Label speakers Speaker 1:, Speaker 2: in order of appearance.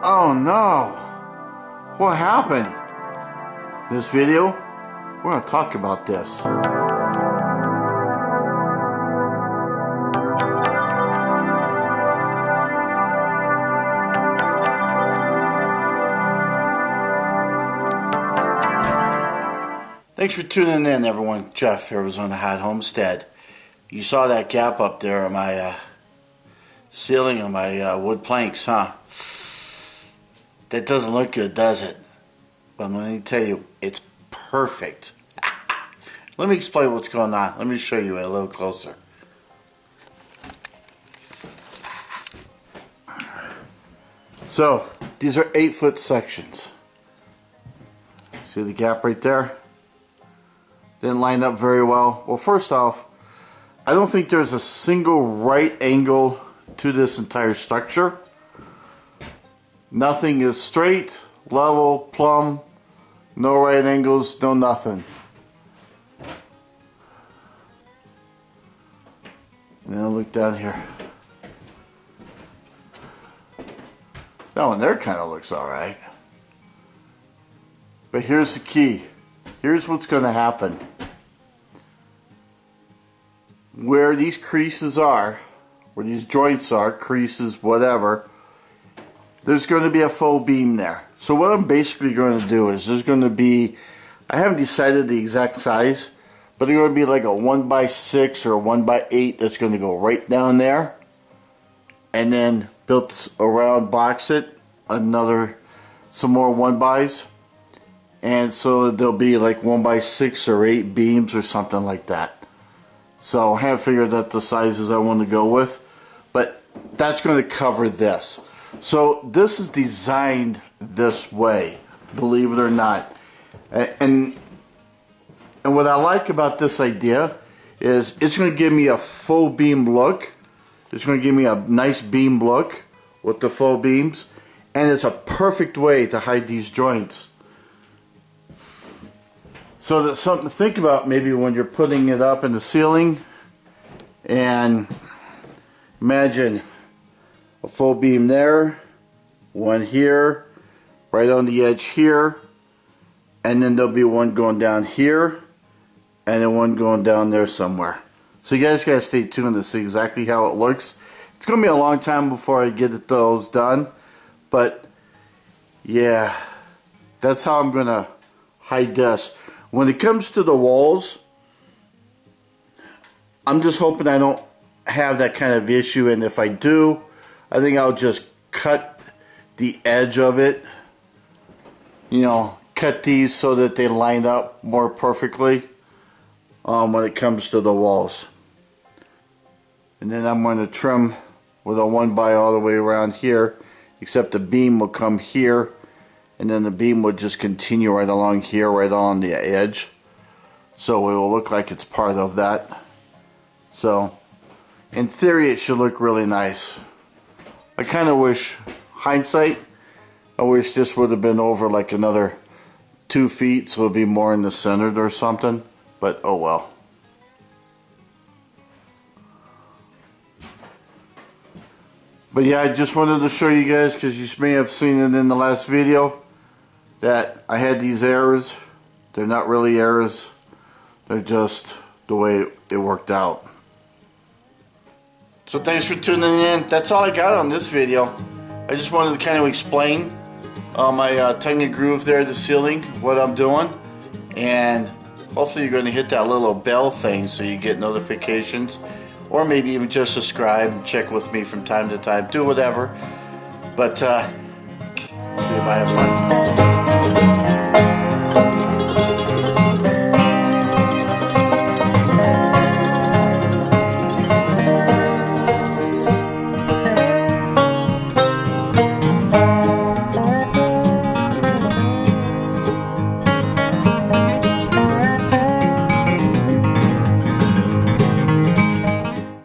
Speaker 1: Oh no! What happened? This video, we're going to talk about this. Thanks for tuning in, everyone. Jeff, Arizona Hat Homestead. You saw that gap up there on my ceiling of my wood planks, huh? That doesn't look good, does it? But let me tell you, it's perfect. Let me explain what's going on. Let me show you a little closer. So, these are 8-foot sections. See the gap right there? Didn't line up very well. Well, first off, I don't think there's a single right angle to this entire structure. Nothing is straight, level, plumb, no right angles, no nothing. Now look down here. That one there kind of looks alright. But here's the key. Here's what's going to happen. Where these creases are, where these joints are, creases, whatever, there's going to be a faux beam there. So what I'm basically going to do is there's going to be, I haven't decided the exact size, but there's going to be like a 1x6 or a 1x8 that's going to go right down there. And then built around, box it, some more 1x's. And so there'll be like 1x6 or 8 beams or something like that. So I haven't figured out the sizes I want to go with, but that's going to cover this. So this is designed this way, believe it or not. And what I like about this idea is it's going to give me a full beam look. It's going to give me a nice beam look with the faux beams, and it's a perfect way to hide these joints. So that's something to think about maybe when you're putting it up in the ceiling. And imagine a full beam there, one here, right on the edge here, and then there'll be one going down here, and then one going down there somewhere. So you guys gotta stay tuned to see exactly how it looks. It's gonna be a long time before I get those done, but yeah, that's how I'm gonna hide this. When it comes to the walls, I'm just hoping I don't have that kind of issue, and if I do, I think I'll just cut the edge of it, you know, cut these so that they line up more perfectly when it comes to the walls. And then I'm going to trim with a 1x all the way around here, except the beam will come here, and then the beam would just continue right along here, right on the edge. So it will look like it's part of that. So, in theory, it should look really nice. I kind of wish, hindsight, I wish this would have been over like another 2 feet, so it would be more in the center or something. But, oh well. But yeah, I just wanted to show you guys, because you may have seen it in the last video, that I had these errors. They're not really errors. They're just the way it worked out. So thanks for tuning in. That's all I got on this video. I just wanted to kind of explain my tongue and groove there, the ceiling, what I'm doing. And hopefully you're going to hit that little bell thing so you get notifications. Or maybe even just subscribe and check with me from time to time. Do whatever. But see you. Bye. Have fun.